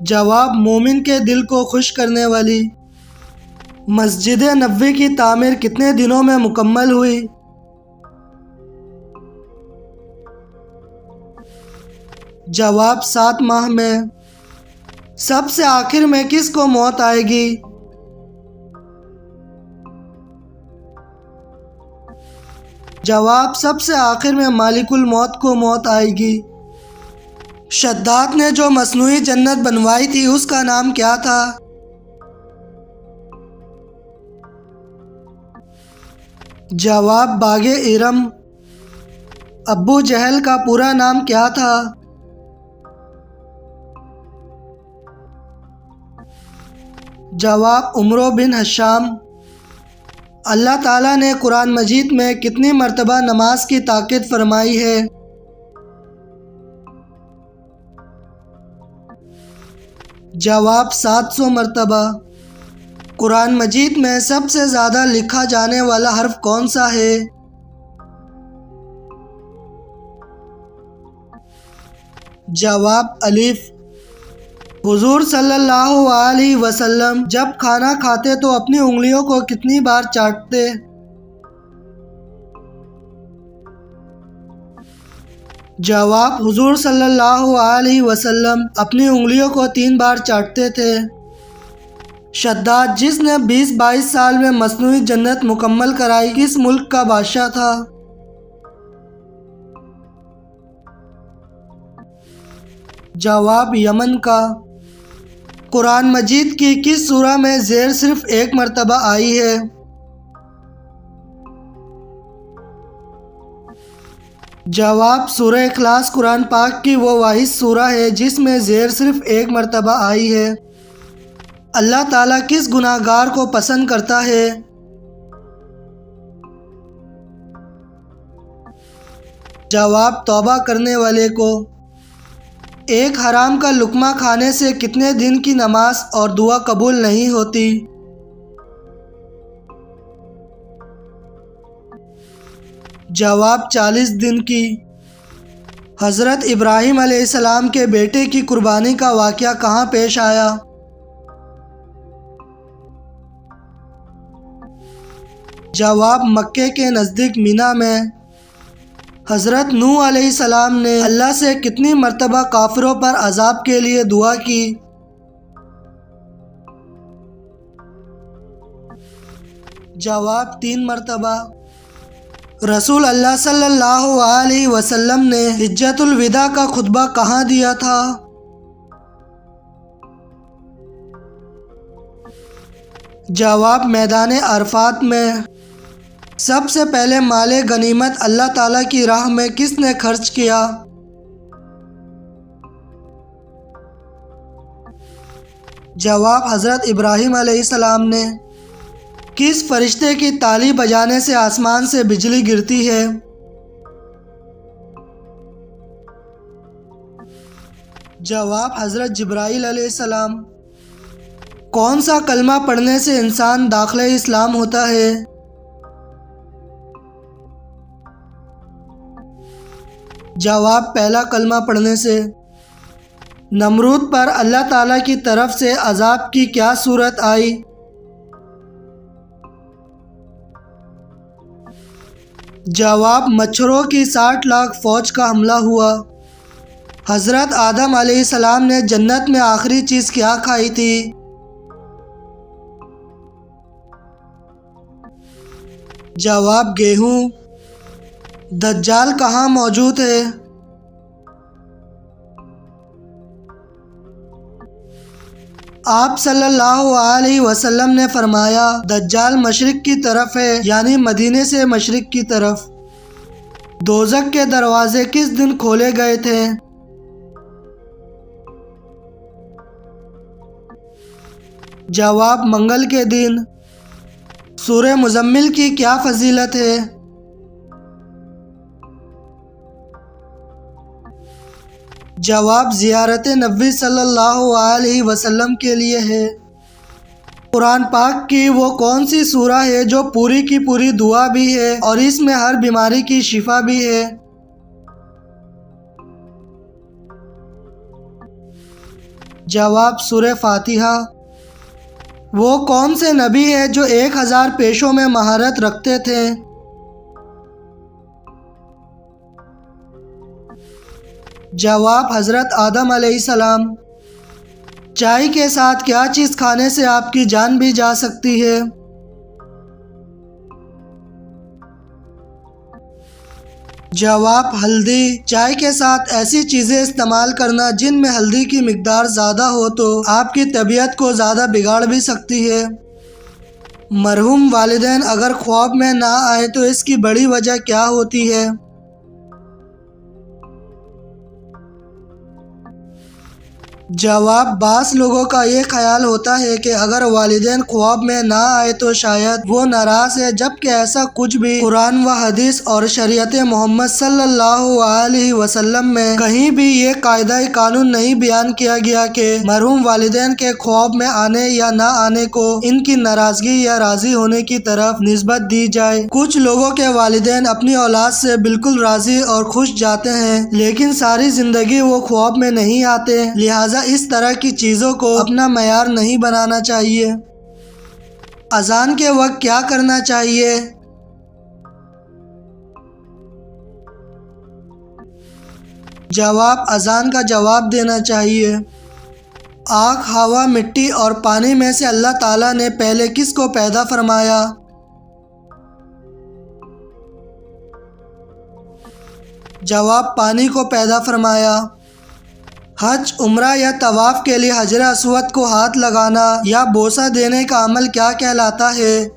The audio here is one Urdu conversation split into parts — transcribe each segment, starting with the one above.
جواب مومن کے دل کو خوش کرنے والی مسجد نبوی کی تعمیر کتنے دنوں میں مکمل ہوئی؟ جواب 7 ماہ میں۔ سب سے آخر میں کس کو موت آئے گی؟ جواب سب سے آخر میں مالک الموت کو موت آئے گی۔ شداد نے جو مصنوعی جنت بنوائی تھی اس کا نام کیا تھا؟ جواب باغ ارم۔ ابو جہل کا پورا نام کیا تھا؟ جواب عمرو بن ہشام۔ اللہ تعالیٰ نے قرآن مجید میں کتنی مرتبہ نماز کی تاکید فرمائی ہے؟ جواب 700 مرتبہ۔ قرآن مجید میں سب سے زیادہ لکھا جانے والا حرف کون سا ہے؟ جواب الف۔ حضور صلی اللہ علیہ وسلم جب کھانا کھاتے تو اپنی انگلیوں کو کتنی بار چاٹتے؟ جواب حضور صلی اللہ علیہ وسلم اپنی انگلیوں کو 3 بار چاٹتے تھے۔ شداد جس نے 20-22 سال میں مصنوعی جنت مکمل کرائی کس ملک کا بادشاہ تھا؟ جواب یمن کا۔ قرآن مجید کی کس سورہ میں زیر صرف 1 مرتبہ آئی ہے؟ جواب سورہ اخلاص قرآن پاک کی وہ واحد سورہ ہے جس میں زیر صرف 1 مرتبہ آئی ہے۔ اللہ تعالیٰ کس گناہ گار کو پسند کرتا ہے؟ جواب توبہ کرنے والے کو۔ ایک حرام کا لقمہ کھانے سے کتنے دن کی نماز اور دعا قبول نہیں ہوتی؟ جواب 40 دن کی۔ حضرت ابراہیم علیہ السلام کے بیٹے کی قربانی کا واقعہ کہاں پیش آیا؟ جواب مکے کے نزدیک مینا میں۔ حضرت نوح علیہ السلام نے اللہ سے کتنی مرتبہ کافروں پر عذاب کے لیے دعا کی؟ جواب 3 مرتبہ۔ رسول اللہ صلی اللہ علیہ وسلم نے حجۃ الوداع کا خطبہ کہاں دیا تھا؟ جواب میدان عرفات میں۔ سب سے پہلے مال غنیمت اللہ تعالیٰ کی راہ میں کس نے خرچ کیا؟ جواب حضرت ابراہیم علیہ السلام نے۔ کس فرشتے کی تالی بجانے سے آسمان سے بجلی گرتی ہے؟ جواب حضرت جبرائیل علیہ السلام۔ کون سا کلمہ پڑھنے سے انسان داخلہ اسلام ہوتا ہے؟ جواب پہلا کلمہ پڑھنے سے۔ نمرود پر اللہ تعالیٰ کی طرف سے عذاب کی کیا صورت آئی؟ جواب مچھروں کی 60 لاکھ فوج کا حملہ ہوا۔ حضرت آدم علیہ السلام نے جنت میں آخری چیز کیا کھائی تھی؟ جواب گیہوں۔ دجال کہاں موجود ہے؟ آپ صلی اللہ علیہ وسلم نے فرمایا دجال مشرق کی طرف ہے، یعنی مدینے سے مشرق کی طرف۔ دوزخ کے دروازے کس دن کھولے گئے تھے؟ جواب منگل کے دن۔ سورہ مزمل کی کیا فضیلت ہے؟ جواب زیارت نبی صلی اللہ علیہ وسلم کے لیے ہے۔ قرآن پاک کی وہ کون سی سورہ ہے جو پوری کی پوری دعا بھی ہے اور اس میں ہر بیماری کی شفا بھی ہے؟ جواب سورہ فاتحہ۔ وہ کون سے نبی ہے جو 1000 پیشوں میں مہارت رکھتے تھے؟ جواب حضرت آدم علیہ السلام۔ چائے کے ساتھ کیا چیز کھانے سے آپ کی جان بھی جا سکتی ہے؟ جواب ہلدی۔ چائے کے ساتھ ایسی چیزیں استعمال کرنا جن میں ہلدی کی مقدار زیادہ ہو تو آپ کی طبیعت کو زیادہ بگاڑ بھی سکتی ہے۔ مرحوم والدین اگر خواب میں نہ آئے تو اس کی بڑی وجہ کیا ہوتی ہے؟ جواب بعض لوگوں کا یہ خیال ہوتا ہے کہ اگر والدین خواب میں نہ آئے تو شاید وہ ناراض ہے، جبکہ ایسا کچھ بھی قرآن و حدیث اور شریعت محمد صلی اللہ علیہ وسلم میں کہیں بھی یہ قاعدہ قانون نہیں بیان کیا گیا کہ مرحوم والدین کے خواب میں آنے یا نہ آنے کو ان کی ناراضگی یا راضی ہونے کی طرف نسبت دی جائے۔ کچھ لوگوں کے والدین اپنی اولاد سے بالکل راضی اور خوش جاتے ہیں، لیکن ساری زندگی وہ خواب میں نہیں آتے، لہٰذا اس طرح کی چیزوں کو اپنا معیار نہیں بنانا چاہیے۔ اذان کے وقت کیا کرنا چاہیے؟ جواب اذان کا جواب دینا چاہیے۔ آگ، ہوا، مٹی اور پانی میں سے اللہ تعالیٰ نے پہلے کس کو پیدا فرمایا؟ جواب پانی کو پیدا فرمایا۔ حج، عمرہ یا طواف کے لیے حجر اسود کو ہاتھ لگانا یا بوسہ دینے کا عمل کیا کہلاتا ہے؟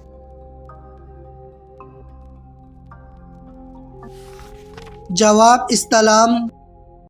جواب استلام۔